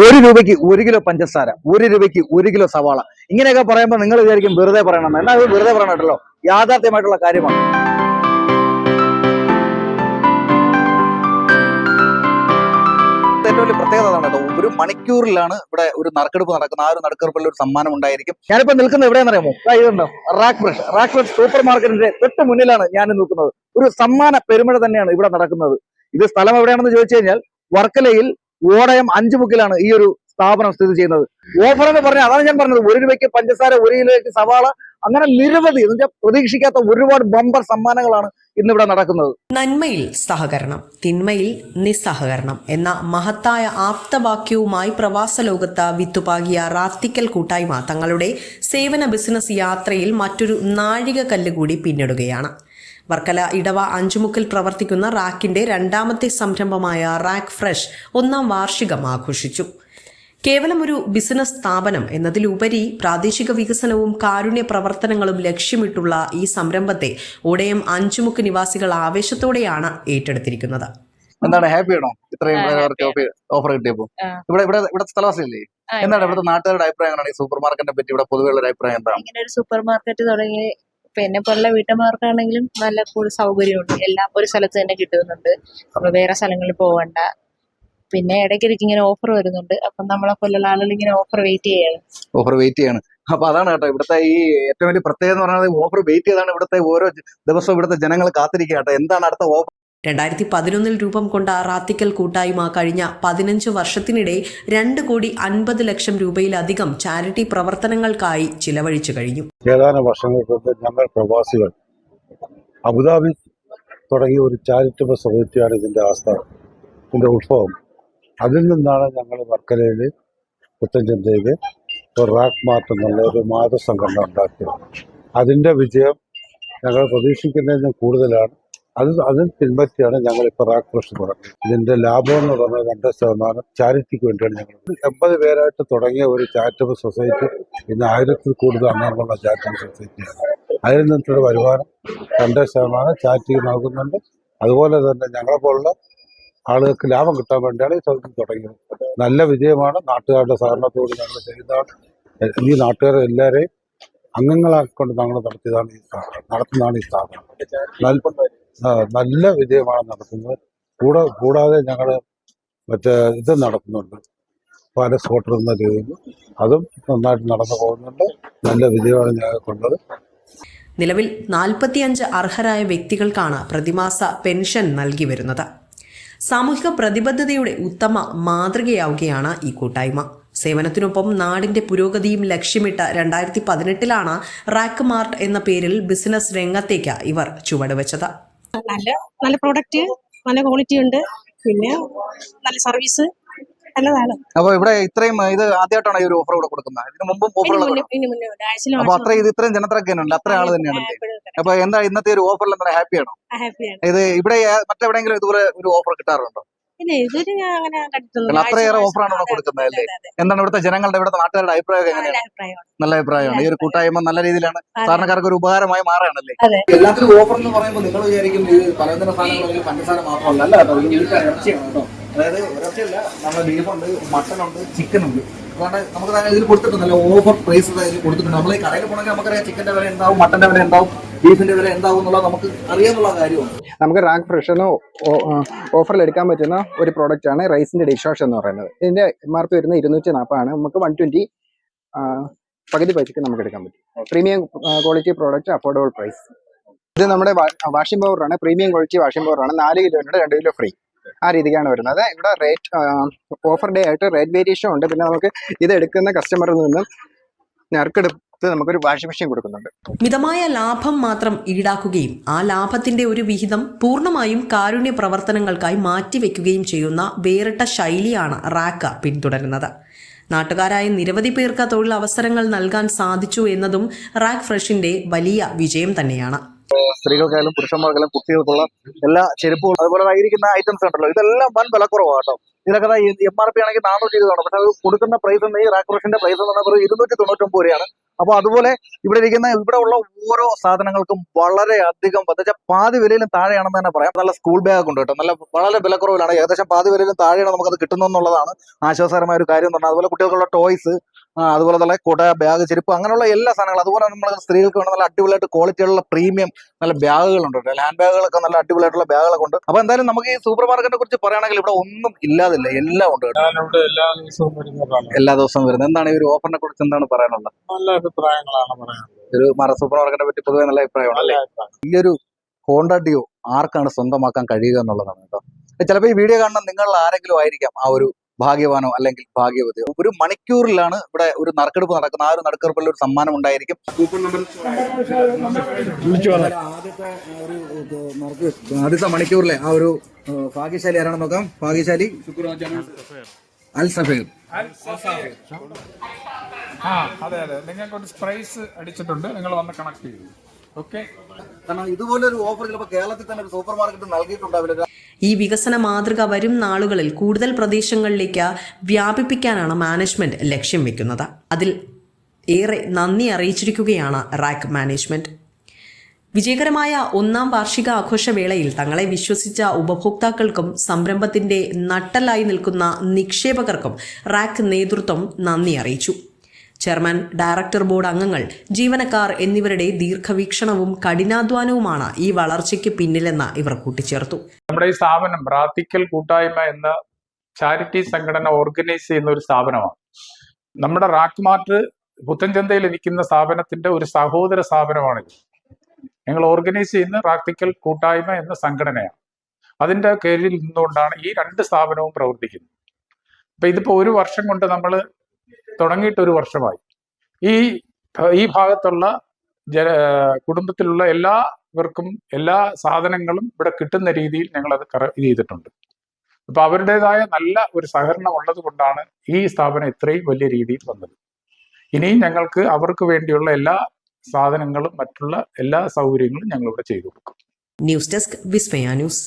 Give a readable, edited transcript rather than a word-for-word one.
ഒരു രൂപയ്ക്ക് 1 കിലോ പഞ്ചസാര, 1 രൂപയ്ക്ക് 1 കിലോ സവാള. ഇങ്ങനെയൊക്കെ പറയുമ്പോൾ നിങ്ങൾ വിചാരിക്കും വെറുതെ പറയണം. എന്നാൽ അത് വെറുതെ പറയണല്ലോ, യാഥാർത്ഥ്യമായിട്ടുള്ള കാര്യമാണ്. ഏറ്റവും വലിയ പ്രത്യേകത അതാണ് കേട്ടോ. ഒരു മണിക്കൂറിലാണ് ഇവിടെ ഒരു നറുക്കെടുപ്പ് നടക്കുന്നത്. ആ ഒരു നറുക്കെടുപ്പിൽ ഒരു സമ്മാനം ഉണ്ടായിരിക്കും. ഞാനിപ്പോ നിൽക്കുന്നത് എവിടെയാണെന്ന് അറിയാമോ? ഇതുണ്ടോ, റാക്ക് ഫ്രഷ് സൂപ്പർ മാർക്കറ്റിന്റെ തൊട്ട് മുന്നിലാണ് ഞാൻ നിൽക്കുന്നത്. ഒരു സമ്മാന പെരുമഴ തന്നെയാണ് ഇവിടെ നടക്കുന്നത്. ഇത് സ്ഥലം എവിടെയാണെന്ന് ചോദിച്ചു കഴിഞ്ഞാൽ വർക്കലയിൽ ഓടയം 5 മുക്കിലാണ് ഈ ഒരു സ്ഥാപനം സ്ഥിതി ചെയ്യുന്നത്. ഓഫർ എന്ന് പറഞ്ഞാൽ അതാണ് ഞാൻ പറഞ്ഞത്, 1 രൂപയ്ക്ക് പഞ്ചസാര, 1 കിലോയ്ക്ക് സവാള, അങ്ങനെ നിരവധി പ്രതീക്ഷിക്കാത്ത ഒരുപാട് ബമ്പർ സമ്മാനങ്ങളാണ് ഇന്നിവിടെ നടക്കുന്നത്. നന്മയിൽ സഹകരണം, തിന്മയിൽ നിസ്സഹകരണം എന്ന മഹത്തായ ആപ്തവാക്യവുമായി പ്രവാസ ലോകത്ത് വിത്തുപാകിയ റാത്തിക്കൽ കൂട്ടായ്മ തങ്ങളുടെ സേവന ബിസിനസ് യാത്രയിൽ മറ്റൊരു നാഴികക്കല്ല് കൂടി പിന്നിടുകയാണ്. വർക്കല ഇടവ 5 മുക്കിൽ പ്രവർത്തിക്കുന്ന റാക്കിന്റെ 2ാമത്തെ സംരംഭമായ റാക്ക് ഫ്രഷ് 1ാം വാർഷികം ആഘോഷിച്ചു. കേവലം ഒരു ബിസിനസ് സ്ഥാപനം എന്നതിലുപരി പ്രാദേശിക വികസനവും കാരുണ്യ പ്രവർത്തനങ്ങളും ലക്ഷ്യമിട്ടുള്ള ഈ സംരംഭത്തെ ഓടയം 5 മുക്ക് നിവാസികൾ ആവേശത്തോടെയാണ് ഏറ്റെടുത്തിരിക്കുന്നത്. എന്താണ്, ഹാപ്പിയാണോ ഇത്രയും ഓഫർ കിട്ടിയപ്പോ? ഇവിടെ സ്ഥലവാസിയല്ലേ? എന്താണ് ഇവിടുത്തെ നാട്ടുകാരുടെ അഭിപ്രായം? ഈ സൂപ്പർ മാർക്കറ്റിനെ പറ്റി ഇവിടെ പൊതുവെയുള്ള അഭിപ്രായം എന്താണ്? ഇങ്ങനെ ഒരു സൂപ്പർ മാർക്കറ്റ് തുടങ്ങി പിന്നെ പോലുള്ള വീട്ടമ്മമാർക്കാണെങ്കിലും നല്ല കൂടുതൽ സൗകര്യമുണ്ട്. എല്ലാം ഒരു സ്ഥലത്ത് തന്നെ കിട്ടുന്നുണ്ട്, നമ്മൾ വേറെ സ്ഥലങ്ങളിൽ പോവണ്ട. പിന്നെ ഇടയ്ക്കിടയ്ക്ക് ഇങ്ങനെ ഓഫർ വരുന്നുണ്ട്. അപ്പം നമ്മളെ പോലുള്ള ആളുകൾ ഇങ്ങനെ ഓഫർ വെയിറ്റ് ചെയ്യാണ്. അപ്പൊ അതാണ് കേട്ടോ ഇവിടുത്തെ ഈ ഏറ്റവും വലിയ പ്രത്യേകത എന്ന് പറയുന്നത്, ഓഫർ വെയിറ്റ് ചെയ്താണ് ഇവിടുത്തെ ഓരോ ദിവസവും ഇവിടുത്തെ ജനങ്ങൾ കാത്തിരിക്കുക കേട്ടോ. എന്താണ് അടുത്ത ഓഫർ? 2011 രൂപം കൊണ്ട റാത്തിക്കൽ കൂട്ടായ്മ കഴിഞ്ഞ 15 വർഷത്തിനിടെ 2,50,00,000 രൂപയിലധികം ചാരിറ്റി പ്രവർത്തനങ്ങൾക്കായി ചിലവഴിച്ചു കഴിഞ്ഞു. ഏതാനും വർഷങ്ങൾക്ക് മുമ്പ് ഞങ്ങൾ പ്രവാസികൾ അബുദാബി തുടങ്ങിയ ഒരു ചാരിറ്റബിൾ സൊസൈറ്റിയാണ് ഇതിന്റെ ആസ്ഥാനം, ഇതിന്റെ ഉത്ഭവം. അതിൽ നിന്നാണ് ഞങ്ങൾ വർക്കലയിൽ പുത്തൻചന്തയിൽ ഒരു റാക്ക് മാർട്ട് എന്നുള്ള ഒരു മാതൃസംഘടന ഉണ്ടാക്കിയത്. അതിന്റെ വിജയം ഞങ്ങൾ പ്രതീക്ഷിക്കുന്നതിന് കൂടുതലാണ്. അതിൽ പിൻപറ്റിയാണ് ഞങ്ങളിപ്പോൾ റാക്ക് ഫ്രഷ് തുടങ്ങിയത്. ഇതിന്റെ ലാഭം എന്ന് പറഞ്ഞാൽ 2% ചാരിറ്റിക്ക് വേണ്ടിയാണ് ഞങ്ങൾ. 80 പേരായിട്ട് തുടങ്ങിയ ഒരു ചാരിറ്റബിൾ സൊസൈറ്റി ഇന്ന് 1000-ൽ കൂടുതൽ അംഗങ്ങളുള്ള ചാരിറ്റബിൾ സൊസൈറ്റിയാണ്. അതിൽ നിന്നുള്ള വരുമാനം 2% ചാരിറ്റിക്ക് നൽകുന്നുണ്ട്. അതുപോലെ തന്നെ ഞങ്ങളെപ്പോലുള്ള ആളുകൾക്ക് ലാഭം കിട്ടാൻ വേണ്ടിയാണ് ഈ സൊസൈറ്റി തുടങ്ങിയത്. നല്ല വിജയമാണ്. നാട്ടുകാരുടെ സഹകരണത്തോട് ഞങ്ങൾ ചെയ്യുന്നതാണ്. ഈ നാട്ടുകാരെ എല്ലാവരെയും അംഗങ്ങളാക്കിക്കൊണ്ട് ഞങ്ങൾ നടത്തുന്നതാണ് ഈ സ്ഥാപനം. നല്ല വിജയമാണ് നടത്തുന്നത്. കൂടാതെ ഞങ്ങൾ ഇത് നടത്തുന്നുണ്ട്, പല സ്പോട്ടർ എന്ന രീതിയിൽ അതും നന്നായിട്ട് നടന്നു പോകുന്നുണ്ട്. നല്ല വിജയമാണ് ഞങ്ങൾക്കുള്ളത്. നിലവിൽ 45 അർഹരായ വ്യക്തികൾക്കാണ് പ്രതിമാസ പെൻഷൻ നൽകി വരുന്നത്. സാമൂഹിക പ്രതിബദ്ധതയുടെ ഉത്തമ മാതൃകയാവുകയാണ് ഈ കൂട്ടായ്മ. സേവനത്തിനൊപ്പം നാടിന്റെ പുരോഗതിയും ലക്ഷ്യമിട്ട് 2018-ലാണ് റാക്ക് മാർട്ട് എന്ന പേരിൽ ബിസിനസ് രംഗത്തേക്ക് ഇവർ ചുവടുവെച്ചത്. നല്ല പ്രോഡക്റ്റ്, നല്ല ക്വാളിറ്റി ഉണ്ട്, പിന്നെ നല്ല സർവീസ് നല്ലതാണ്. അപ്പൊ ഇവിടെ ഇത്രയും ഇത് ആദ്യമായിട്ടാണ് ഈ ഒരു ഓഫർ ഇവിടെ കൊടുക്കുന്നത്? ഇതിന് മുമ്പും ഓഫറുകൾ അപ്പൊ ഇത്രയും ജനത്തിരക്ക് തന്നെയുണ്ട്, അത്ര ആള് തന്നെയാണല്ലേ? അപ്പൊ എന്താ ഇന്നത്തെ ഒരു ഓഫറിൽ എന്താ, ഹാപ്പിയാണോ? ഇത് ഇവിടെ മറ്റെവിടെയെങ്കിലും ഇതുപോലെ ഒരു ഓഫർ കിട്ടാറുണ്ടോ? അത്രയേറെ ഓഫറാണ് ഇവിടെ കൊടുക്കുന്നത് അല്ലേ? എന്താണ് ഇവിടുത്തെ ജനങ്ങളുടെ, ഇവിടുത്തെ നാട്ടുകാരുടെ അഭിപ്രായം എങ്ങനെയാണ്? നല്ല അഭിപ്രായമാണ്. ഈ ഒരു കൂട്ടായ്മ നല്ല രീതിയിലാണ് സാധാരണക്കാർക്ക് ഒരു ഉപകാരമായി മാറുകയാണല്ലേ? എല്ലാത്തിനും ഓഫർ എന്ന് പറയുമ്പോൾ നിങ്ങൾ വിചാരിക്കും ഇത് പലതരം സാധനങ്ങൾ പഞ്ചസാര മാത്രമല്ല. അല്ല കേട്ടോ, ഇറച്ചിയാണ് കേട്ടോ. അതായത് ഇറച്ചിയല്ല, നമ്മുടെ ബീഫുണ്ട്, മട്ടനുണ്ട്, ചിക്കനുണ്ട്. അതുകൊണ്ട് നമുക്ക് ഇതിൽ കൊടുത്തിട്ടുണ്ടല്ലോ ഓഫർ പ്രൈസ് കൊടുത്തിട്ടുണ്ട്. നമ്മൾ ഈ കടയിൽ പോകണമെങ്കിൽ നമുക്കറിയാം ചിക്കന്റെ വില എന്താവും, മട്ടന്റെ വില എന്താവും, ബീഫിന്റെ വില എന്താവും എന്നുള്ളത് നമുക്ക് അറിയാന്നുള്ള കാര്യമാണ്. നമുക്ക് റാക്ക് ഫ്രഷിന് ഓഫറിൽ എടുക്കാൻ പറ്റുന്ന ഒരു പ്രോഡക്റ്റ് ആണ് റൈസിന്റെ ഡിഷ് വാഷ് എന്ന് പറയുന്നത്. ഇതിന്റെ MRP വരുന്നത് 240 ആണ്. നമുക്ക് 120 പകുതി പൈസക്ക് നമുക്ക് എടുക്കാൻ പറ്റും. Premium quality product, affordable price. ഇത് നമ്മുടെ വാഷിംഗ് പൗഡറാണ്, പ്രീമിയം ക്വാളിറ്റി വാഷിംഗ് പൗഡറാണ്. 4 കിലോയുടെ 2 കിലോ ഫ്രീ, ആ രീതിക്കാണ് വരുന്നത്. ഇവിടെ റേറ്റ് ഓഫർ ഡേ ആയിട്ട് റേറ്റ് വേരിയേഷൻ ഉണ്ട്. പിന്നെ നമുക്ക് ഇത് എടുക്കുന്ന കസ്റ്റമറിൽ നിന്നും നറുക്കെടുത്ത് നമുക്കൊരു വാഷിംഗ് മെഷീൻ കൊടുക്കുന്നുണ്ട്. മിതമായ ലാഭം മാത്രം ഈടാക്കുകയും ആ ലാഭത്തിന്റെ ഒരു വിഹിതം പൂർണ്ണമായും കാരുണ്യ പ്രവർത്തനങ്ങൾക്കായി മാറ്റിവെക്കുകയും ചെയ്യുന്ന വേറിട്ട ശൈലിയാണ് റാക്ക് പിന്തുടരുന്നത്. നാട്ടുകാരായ നിരവധി പേർക്ക് തൊഴിലവസരങ്ങൾ നൽകാൻ സാധിച്ചു എന്നതും റാക്ക് ഫ്രഷിന്റെ വലിയ വിജയം തന്നെയാണ്. സ്ത്രീകൾക്കായാലും പുരുഷന്മാർക്കായാലും കുട്ടികൾക്കുള്ള എല്ലാ ചെരുപ്പുകളും അതുപോലെ ഇരിക്കുന്ന ഐറ്റംസ് ഉണ്ടല്ലോ, ഇതെല്ലാം വൻ വിലക്കുറവാട്ടോ. ഇതിലൊക്കെ MRP ആണെങ്കിൽ 420 ആണ്. പക്ഷെ അത് കൊടുക്കുന്ന പ്രൈസ് ഈ റാക്ക് ഫ്രഷിന്റെ പ്രൈസ് എന്ന് പറഞ്ഞാൽ 299 രൂപയാണ്. അപ്പൊ അതുപോലെ ഇവിടെ ഉള്ള ഓരോ സാധനങ്ങൾക്കും വളരെ അധികം പാതി വിലയിലും താഴെയാണെന്ന് തന്നെ പറയാം. നല്ല സ്കൂൾ ബാഗ് ഉണ്ട് കേട്ടോ, വളരെ വിലക്കുറവിലാണ്, ഏകദേശം പാതി വിലയിലും താഴെയാണ് നമുക്കത് കിട്ടുന്നതെന്നുള്ളതാണ് ആശ്വാസകരമായ ഒരു കാര്യം എന്ന് പറഞ്ഞാൽ. അതുപോലെ കുട്ടികൾക്കുള്ള ടോയ്സ്, അതുപോലെ തന്നെ കുട, ബാഗ്, ചെരുപ്പ്, അങ്ങനെയുള്ള എല്ലാ സാധനങ്ങളും. അതുപോലെ നമ്മൾ സ്ത്രീകൾക്ക് വേണ്ട നല്ല അടിപൊളിയായിട്ട് ക്വാളിറ്റിയുള്ള പ്രീമിയം നല്ല ബാഗുകളുണ്ട്, ഹാൻഡ് ബാഗുകളൊക്കെ നല്ല അടിപൊളിയായിട്ടുള്ള ബാഗുകളൊക്കെ ഉണ്ട്. അപ്പൊ എന്തായാലും നമുക്ക് ഈ സൂപ്പർ മാർക്കറ്റിനെ കുറിച്ച് പറയുകയാണെങ്കിൽ ഇവിടെ ഒന്നും ഇല്ലാതില്ല, എല്ലാം ഉണ്ട് കേട്ടോ. എല്ലാ ദിവസവും വരുന്നത്. എന്താണ് ഈ ഒരു ഓഫറിനെ കുറിച്ച് എന്താണ് പറയാനുള്ളത്? നല്ല അഭിപ്രായങ്ങളാണ് പറയാനുള്ളത്. ഒരു സൂപ്പർ മാർക്കറ്റിനെ പറ്റി പൊതുവെ നല്ല അഭിപ്രായമാണ് അല്ലേ? ഈ ഒരു ഹോണ്ട ഡിയോ ആർക്കാണ് സ്വന്തമാക്കാൻ കഴിയുക എന്നുള്ളതാണ് കേട്ടോ. ചിലപ്പോൾ ഈ വീഡിയോ കാണുന്ന നിങ്ങൾ ആരെങ്കിലും ആയിരിക്കാം ആ ഒരു ഭാഗ്യവാനോ അല്ലെങ്കിൽ ഭാഗ്യവതിയോ. ഒരു മണിക്കൂറിലാണ് ഇവിടെ ഒരു നറുക്കെടുപ്പ് നടക്കുന്നത്. ആ ഒരു നറുക്കെടുപ്പിൽ ഒരു സമ്മാനം ഉണ്ടായിരിക്കും. ആദ്യത്തെ മണിക്കൂറിലെ ആ ഒരു ഭാഗ്യശാലി ആരാണെന്ന് നോക്കാം. ഭാഗ്യശാലി അൽ സഫീർ. അതെ, നിങ്ങൾക്ക് ഒരു പ്രൈസ് അടിച്ചിട്ടുണ്ട്, നിങ്ങൾ വന്ന് കണക്ട് ചെയ്തു. ഓക്കെ, കാരണം ഇതുപോലൊരു ഓഫർ ചിലപ്പോൾ കേരളത്തിൽ തന്നെ ഒരു സൂപ്പർ മാർക്കറ്റ് നൽകിയിട്ടുണ്ടാവില്ല. ഈ വികസന മാതൃക വരും നാളുകളിൽ കൂടുതൽ പ്രദേശങ്ങളിലേക്ക് വ്യാപിപ്പിക്കാനാണ് മാനേജ്മെന്റ് ലക്ഷ്യം വെക്കുന്നത്. അതിൽ ഏറെ നന്ദി അറിയിച്ചിരിക്കുകയാണ് റാക്ക് മാനേജ്മെന്റ്. വിജയകരമായ 1-ാം വാർഷിക ആഘോഷവേളയിൽ തങ്ങളെ വിശ്വസിച്ച ഉപഭോക്താക്കൾക്കും സംരംഭത്തിന്റെ നട്ടെല്ലായി നിൽക്കുന്ന നിക്ഷേപകർക്കും റാക്ക് നേതൃത്വം നന്ദി അറിയിച്ചു. ചെയർമാൻ, ഡയറക്ടർ ബോർഡ് അംഗങ്ങൾ, ജീവനക്കാർ എന്നിവരുടെ ദീർഘവീക്ഷണവും കഠിനാധ്വാനവുമാണ് ഈ വളർച്ചയ്ക്ക് പിന്നിലെന്ന് ഇവർ കൂട്ടിച്ചേർത്തു. നമ്മുടെ ഈ സ്ഥാപനം റാത്തിക്കൽ കൂട്ടായ്മ എന്ന ചാരിറ്റി സംഘടന ഓർഗനൈസ് ചെയ്യുന്ന ഒരു സ്ഥാപനമാണ്. നമ്മുടെ റാക്ക് മാർട്ട് പുത്തൻചന്തയിൽ ഇരിക്കുന്ന സ്ഥാപനത്തിന്റെ ഒരു സഹോദര സ്ഥാപനമാണിത്. ഞങ്ങൾ ഓർഗനൈസ് ചെയ്യുന്ന റാത്തിക്കൽ കൂട്ടായ്മ എന്ന സംഘടനയാണ്. അതിന്റെ കീഴിൽ നിന്നുകൊണ്ടാണ് ഈ 2 സ്ഥാപനവും പ്രവർത്തിക്കുന്നത്. അപ്പൊ ഇതിപ്പോ ഒരു വർഷം കൊണ്ട് നമ്മൾ തുടങ്ങിയിട്ട് ഒരു വർഷമായി. ഈ ഭാഗത്തുള്ള കുടുംബത്തിലുള്ള എല്ലാവർക്കും എല്ലാ സാധനങ്ങളും ഇവിടെ കിട്ടുന്ന രീതിയിൽ ഞങ്ങളത് ചെയ്തിട്ടുണ്ട്. അപ്പൊ അവരുടേതായ നല്ല ഒരു സഹകരണം ഉള്ളത് കൊണ്ടാണ് ഈ സ്ഥാപനം ഇത്രയും വലിയ രീതിയിൽ വന്നത്. ഇനിയും ഞങ്ങൾക്ക് അവർക്ക് വേണ്ടിയുള്ള എല്ലാ സാധനങ്ങളും മറ്റുള്ള എല്ലാ സൗകര്യങ്ങളും ഞങ്ങളിവിടെ ചെയ്തു കൊടുക്കും. ന്യൂസ് ഡെസ്ക്, വിസ്മയ ന്യൂസ്.